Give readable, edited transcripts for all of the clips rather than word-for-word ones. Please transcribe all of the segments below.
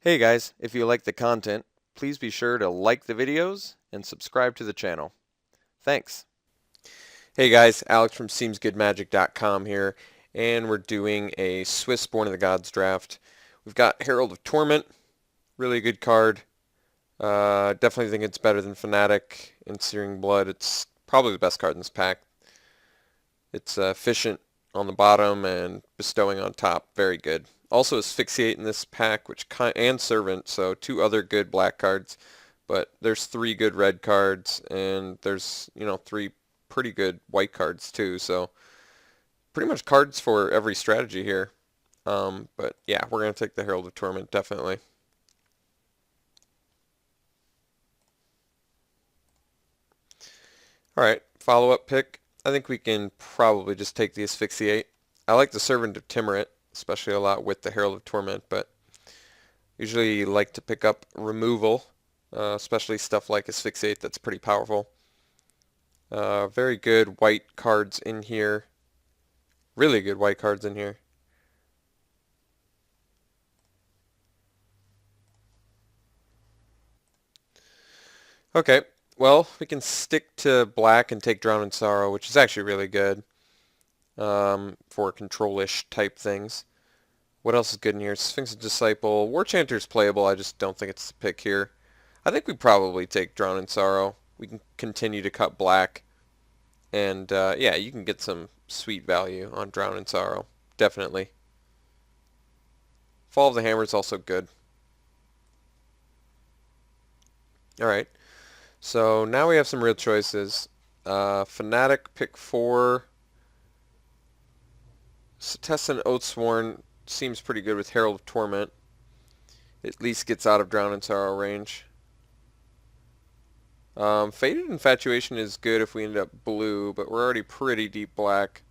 Hey guys, if you like the content, please be sure to like the videos and subscribe to the channel. Thanks. Hey guys, Alex from SeemsGoodMagic.com here, and we're doing a Swiss Born of the Gods draft. We've got Herald of Torment, really good card. Definitely think it's better than Fanatic and Searing Blood. It's probably the best card in this pack. It's efficient on the bottom and bestowing on top. Very good. Also Asphyxiate in this pack, and Servant, so two other good black cards. But there's three good red cards, and there's, three pretty good white cards too. So pretty much cards for every strategy here. But yeah, we're going to take the Herald of Torment, definitely. Alright, follow-up pick. I think we can probably just take the Asphyxiate. I like the Servant of Timurit, especially a lot with the Herald of Torment, but usually like to pick up removal, especially stuff like Asphyxiate that's pretty powerful. Very good white cards in here. Really good white cards in here. Okay, well, we can stick to black and take Drown in Sorrow, which is actually really good for control-ish type things. What else is good in here? Sphinx of Disciple. War Chanter's playable. I just don't think it's the pick here. I think we probably take Drown in Sorrow. We can continue to cut black. And yeah, you can get some sweet value on Drown in Sorrow. Definitely. Fall of the Hammer is also good. Alright. So now we have some real choices. Fanatic, pick 4. Stephenson Oathsworn seems pretty good with Herald of Torment. At least gets out of Drown in Sorrow range. Faded Infatuation is good if we end up blue, but we're already pretty deep black.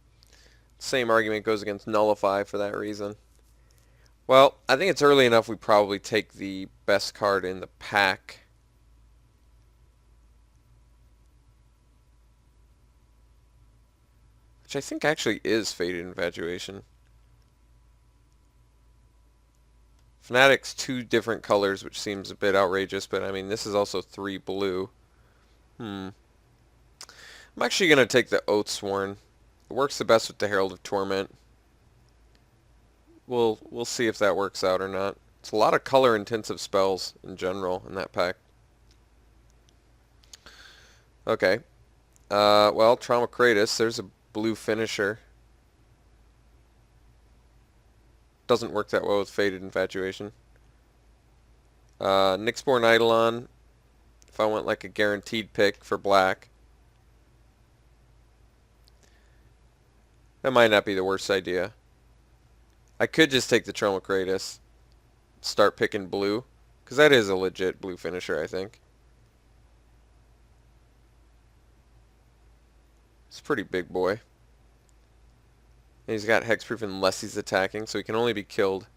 Same argument goes against Nullify for that reason. Well, I think it's early enough we probably take the best card in the pack. Which I think actually is Faded Infatuation. Fanatic's two different colors, which seems a bit outrageous, but I mean, this is also 3 blue. I'm actually going to take the Oathsworn. It works the best with the Herald of Torment. We'll see if that works out or not. It's a lot of color-intensive spells in general in that pack. Okay. Well, Trauma Kratos, there's a blue finisher. Doesn't work that well with Faded Infatuation. Nyxborn Eidolon, if I want like a guaranteed pick for black. That might not be the worst idea. I could just take the Trauma Kratos, start picking blue, because that is a legit blue finisher, I think. It's a pretty big boy. And he's got hexproof unless he's attacking, so he can only be killed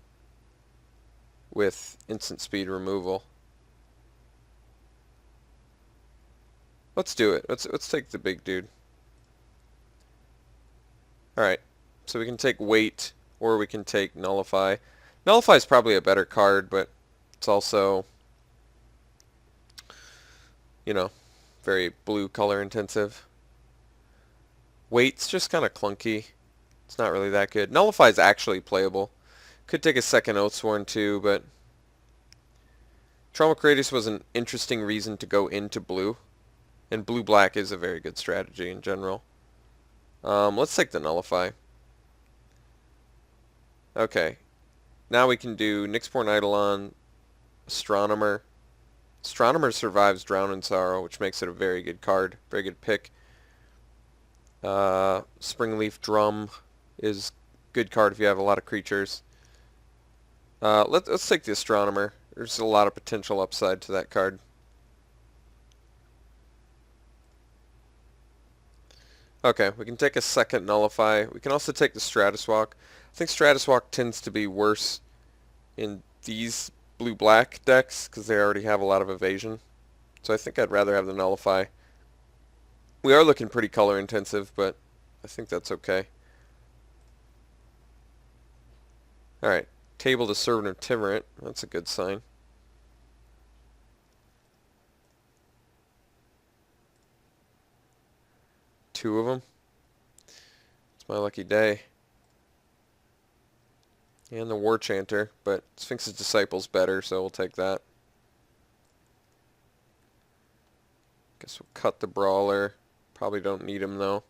with instant speed removal. Let's do it. Let's take the big dude. Alright, so we can take Weight, or we can take Nullify. Nullify is probably a better card, but it's also, very blue color intensive. Weight's just kind of clunky. It's not really that good. Nullify is actually playable. Could take a second Oathsworn too, but Trauma Kratos was an interesting reason to go into blue. And blue-black is a very good strategy in general. Let's take the Nullify. Okay. Now we can do Nyxborn Eidolon, Astronomer. Astronomer survives Drown in Sorrow, which makes it a very good card. Very good pick. Springleaf Drum is good card if you have a lot of creatures. Let's take the Astronomer. There's a lot of potential upside to that card. Okay, we can take a second Nullify. We can also take the Stratus Walk. I think Stratus Walk tends to be worse in these blue-black decks because they already have a lot of evasion. So I think I'd rather have the Nullify. We are looking pretty color intensive, but I think that's okay. Alright, Table the Servant of Timurit. That's a good sign. Two of them. It's my lucky day. And the War Chanter, but Sphinx's Disciple's better, so we'll take that. Guess we'll cut the Brawler. Probably don't need him though.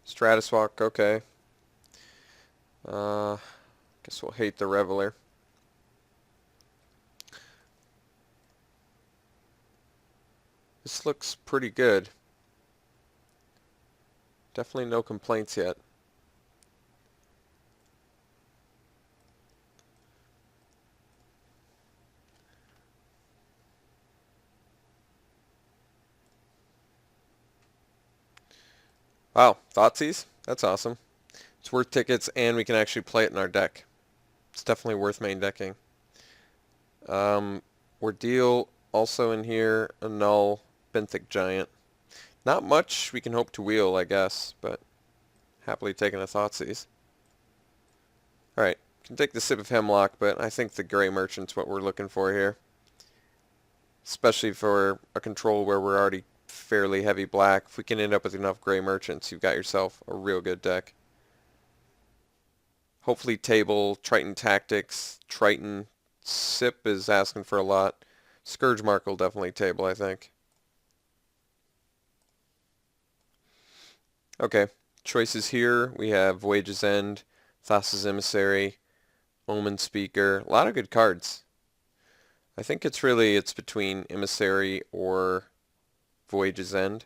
Stratuswalk, okay. Guess we'll hate the Reveler. This looks pretty good. Definitely no complaints yet. Wow, Thoughtseize? That's awesome. It's worth tickets and we can actually play it in our deck. It's definitely worth main decking. Ordeal also in here, a Null, Benthic Giant. Not much we can hope to wheel, I guess, but happily taking a Thoughtseize. Alright, can take the Sip of Hemlock, but I think the Gray Merchant's what we're looking for here. Especially for a control where we're already fairly heavy black. If we can end up with enough Gray Merchants, you've got yourself a real good deck. Hopefully table Triton Tactics. Triton Sip is asking for a lot. Scourge Mark will definitely table, I think. Okay, choices here. We have Voyage's End, Thassa's Emissary, Omen Speaker. A lot of good cards. I think it's between Emissary or Voyage's End.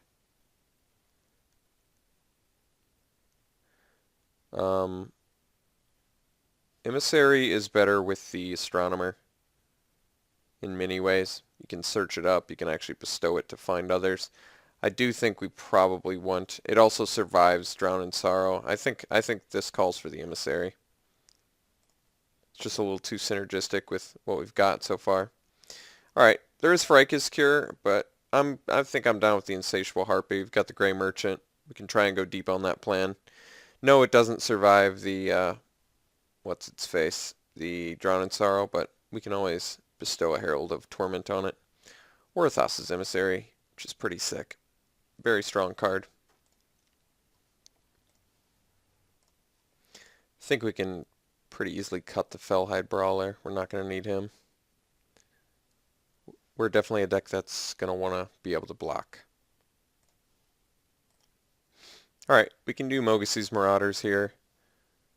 Emissary is better with the Astronomer in many ways. You can search it up. You can actually bestow it to find others. I do think we probably want... It also survives Drown in Sorrow. I think this calls for the Emissary. It's just a little too synergistic with what we've got so far. Alright, there is Phrygis Cure, but I think I'm down with the Insatiable Harpy. We've got the Gray Merchant. We can try and go deep on that plan. No, it doesn't survive the... what's its face? The Drown in Sorrow, but we can always bestow a Herald of Torment on it. Or a Thassa's Emissary, which is pretty sick. Very strong card. I think we can pretty easily cut the Fellhide Brawler. We're not going to need him. We're definitely a deck that's going to want to be able to block. Alright, we can do Mogasi's Marauders here.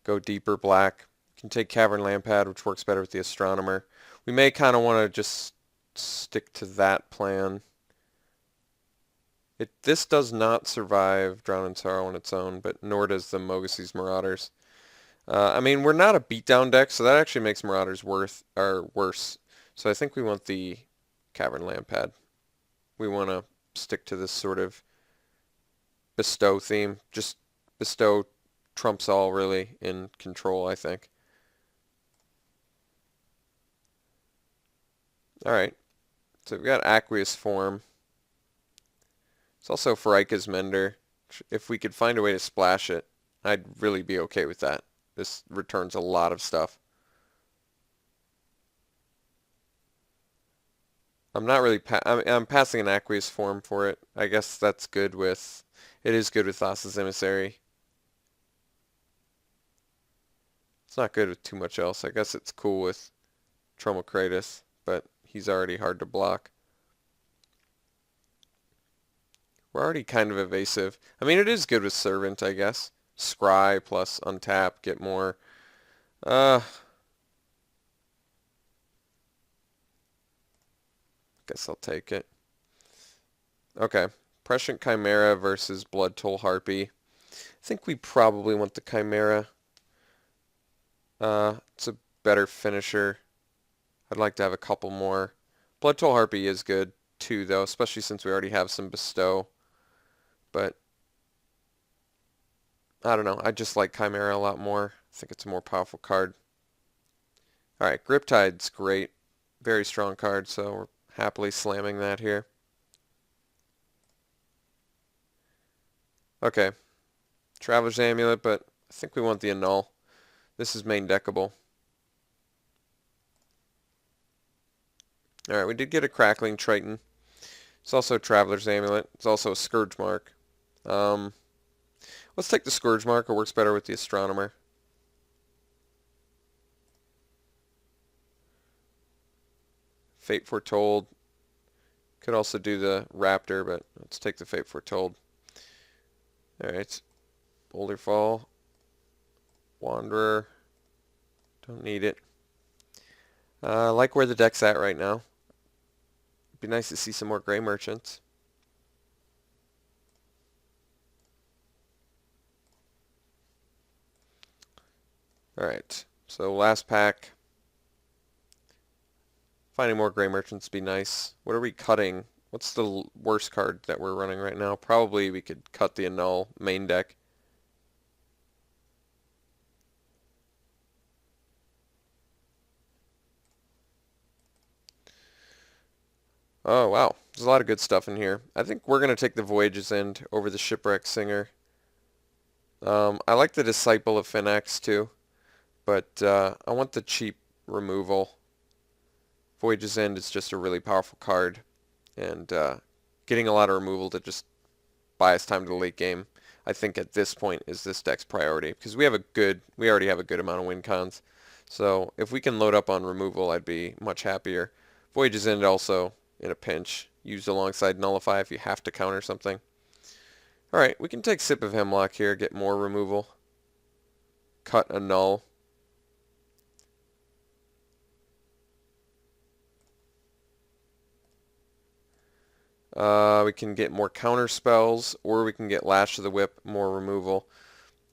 Go deeper black. We can take Cavern Lampad, which works better with the Astronomer. We may kind of want to just stick to that plan. This does not survive Drown in Sorrow on its own, but nor does the Mogasi's Marauders. I mean, we're not a beatdown deck, so that actually makes Marauders worse. So I think we want the Cavern Lampad. We want to stick to this sort of bestow theme. Just bestow trumps all, really, in control, I think. Alright, so we've got Aqueous Form. It's also Pharika's Mender. If we could find a way to splash it, I'd really be okay with that. This returns a lot of stuff. I'm not really... I'm passing an Aqueous Form for it. I guess that's good with... It is good with Thassa's Emissary. It's not good with too much else. I guess it's cool with Tromokratus, but he's already hard to block. We're already kind of evasive. I mean, it is good with Servant, I guess. Scry plus untap, get more. Guess I'll take it. Okay. Prescient Chimera versus Blood Toll Harpy. I think we probably want the Chimera. It's a better finisher. I'd like to have a couple more. Blood Toll Harpy is good too, though, especially since we already have some bestow. But I don't know. I just like Chimera a lot more. I think it's a more powerful card. Alright, Griptide's great. Very strong card, so we're happily slamming that here. Okay. Traveler's Amulet, but I think we want the Annul. This is main deckable. Alright, we did get a Crackling Triton. It's also a Traveler's Amulet. It's also a Scourge Mark. Let's take the Scourge Mark. It works better with the Astronomer. Fate Foretold. Could also do the Raptor, but let's take the Fate Foretold. Alright. Boulder Fall. Wanderer. Don't need it. I like where the deck's at right now. It'd be nice to see some more Gray Merchants. Alright, so last pack. Finding more Gray Merchants would be nice. What are we cutting? What's the worst card that we're running right now? Probably we could cut the Annul main deck. Oh, wow. There's a lot of good stuff in here. I think we're going to take the Voyage's End over the Shipwreck Singer. I like the Disciple of Phoenix too, but I want the cheap removal. Voyage's End is just a really powerful card, and getting a lot of removal to just buy us time to the late game, I think at this point is this deck's priority, because we already have a good amount of win cons. So if we can load up on removal, I'd be much happier. Voyage's End also, in a pinch, used alongside Nullify if you have to counter something. Alright, we can take Sip of Hemlock here, get more removal. Cut a Null. We can get more counter spells, or we can get Lash of the Whip, more removal.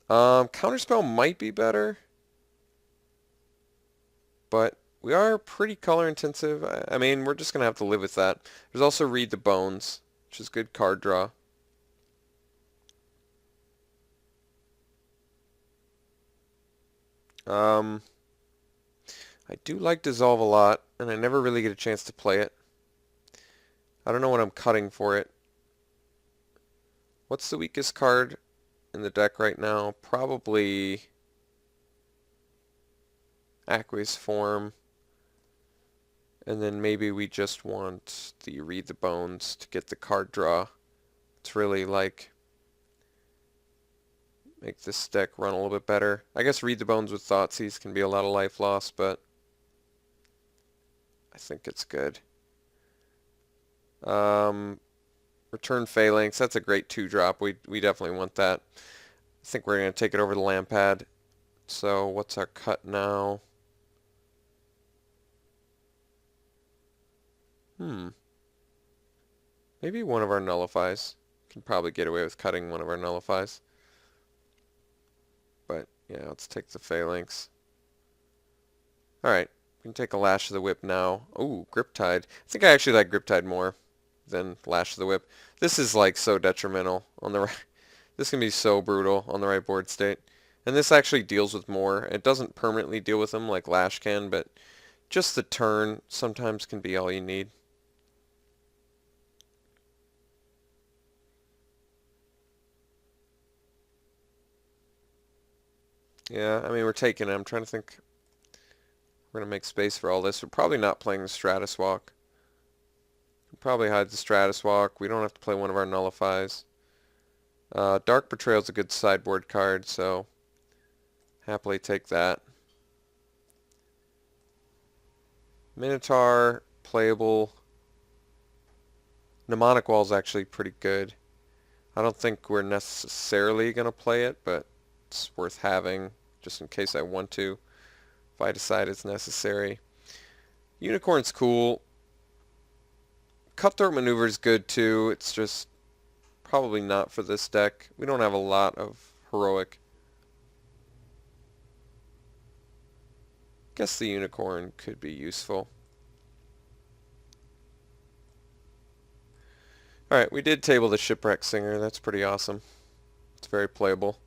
Counterspell might be better, but we are pretty color intensive. I mean, we're just going to have to live with that. There's also Read the Bones, which is good card draw. I do like Dissolve a lot, and I never really get a chance to play it. I don't know what I'm cutting for it. What's the weakest card in the deck right now? Probably Aqueous Form. And then maybe we just want the Read the Bones to get the card draw. It's really like make this deck run a little bit better. I guess Read the Bones with Thoughtseize can be a lot of life loss, but I think it's good. Return Phalanx, that's a great 2-drop. We definitely want that. I think we're going to take it over the Lampad. So what's our cut now? Maybe one of our Nullifies. Can probably get away with cutting one of our Nullifies. But yeah, let's take the Phalanx. Alright, we can take a Lash of the Whip now. Ooh, Griptide. I think I actually like Griptide more than Lash of the Whip. This is like so detrimental on the right. This can be so brutal on the right board state. And this actually deals with more. It doesn't permanently deal with them like Lash can, but just the turn sometimes can be all you need. Yeah, I mean, we're taking it. I'm trying to think. We're going to make space for all this. We're probably not playing the Stratus Walk. We'll probably hide the Stratus Walk. We don't have to play one of our Nullifies. Dark Betrayal is a good sideboard card, so happily take that. Minotaur, playable. Mnemonic Wall is actually pretty good. I don't think we're necessarily going to play it, but it's worth having just in case I want to, if I decide it's necessary. Unicorn's cool. Cutthroat Maneuver is good too. It's just probably not for this deck. We don't have a lot of heroic. Guess the Unicorn could be useful. Alright, we did table the Shipwreck Singer. That's pretty awesome. It's very playable.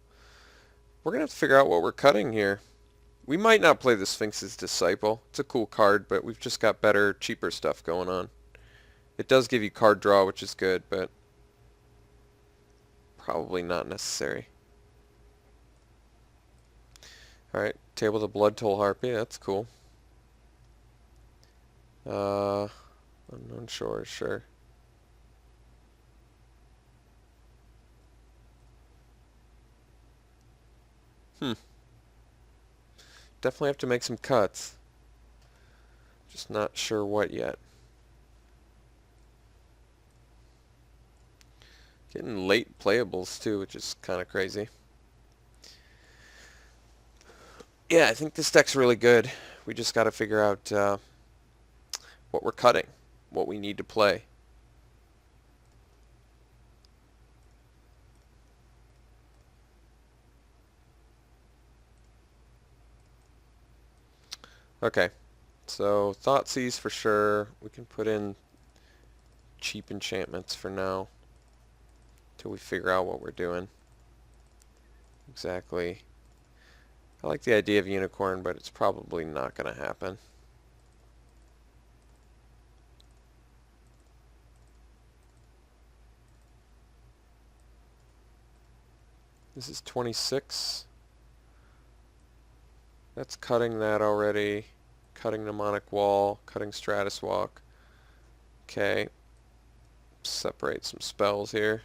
We're going to have to figure out what we're cutting here. We might not play the Sphinx's Disciple. It's a cool card, but we've just got better, cheaper stuff going on. It does give you card draw, which is good, but probably not necessary. Alright, table the Blood Toll Harpy. That's cool. Unknown shores, sure. Definitely have to make some cuts. Just not sure what yet. Getting late playables too, which is kind of crazy. Yeah, I think this deck's really good. We just got to figure out what we're cutting, what we need to play. Okay, so Thoughtseize for sure. We can put in cheap enchantments for now till we figure out what we're doing. Exactly. I like the idea of Unicorn, but it's probably not going to happen. This is 26. That's cutting that already. Cutting Mnemonic Wall, cutting Stratus Walk. Okay. Separate some spells here.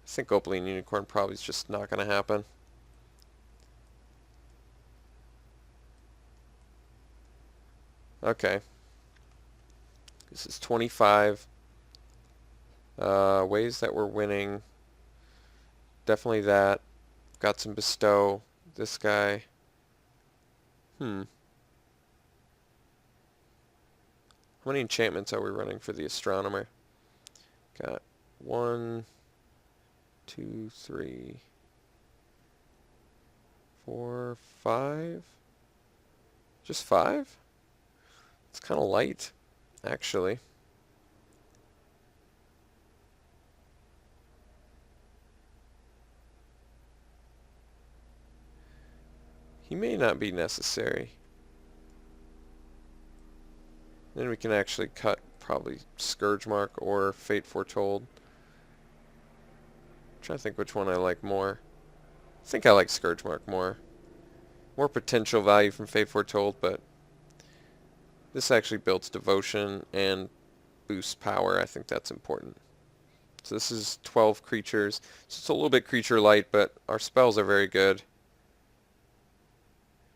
I think Opaline Unicorn probably is just not going to happen. Okay. This is 25. Ways that we're winning. Definitely that. Got some Bestow. This guy. How many enchantments are we running for the Astronomer? Got 1, 2, 3, 4, 5? Just 5? It's kind of light, actually. He may not be necessary. Then we can actually cut probably Scourge Mark or Fate Foretold. I'm trying to think which one I like more. I think I like Scourge Mark more. More potential value from Fate Foretold, but this actually builds devotion and boosts power. I think that's important. So this is 12 creatures. So it's a little bit creature light, but our spells are very good.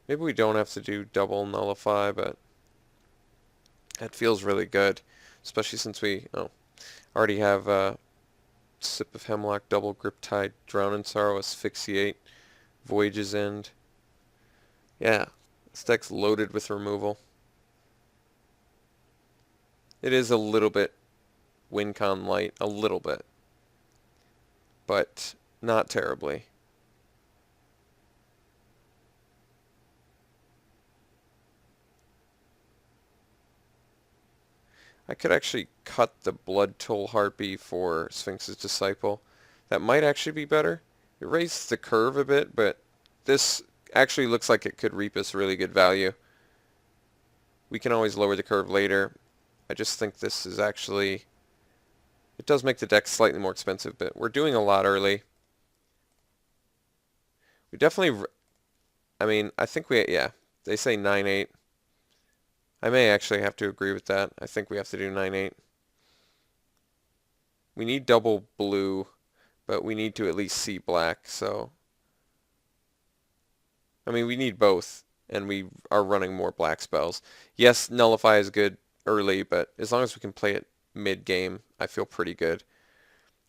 Maybe we don't have to do double nullify, but that feels really good, especially since we already have Sip of Hemlock, Double Griptide, Drown in Sorrow, Asphyxiate, Voyage's End. Yeah, this deck's loaded with removal. It is a little bit WinCon light, a little bit, but not terribly. I could actually cut the Blood Toll Harpy for Sphinx's Disciple. That might actually be better. It raises the curve a bit, but this actually looks like it could reap us really good value. We can always lower the curve later. I just think this is actually... It does make the deck slightly more expensive, but we're doing a lot early. We definitely... I mean, I think we... Yeah, they say 9-8. I may actually have to agree with that. I think we have to do 9-8. We need double blue, but we need to at least see black, so... I mean, we need both, and we are running more black spells. Yes, Nullify is good early, but as long as we can play it mid-game, I feel pretty good.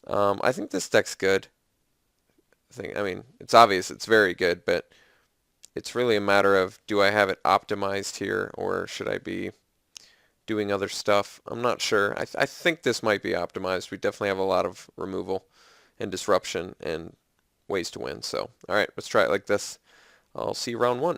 I think this deck's good. I mean, it's obvious it's very good, but it's really a matter of, do I have it optimized here, or should I be doing other stuff? I'm not sure. I think this might be optimized. We definitely have a lot of removal and disruption and ways to win. So, all right, let's try it like this. I'll see you round 1.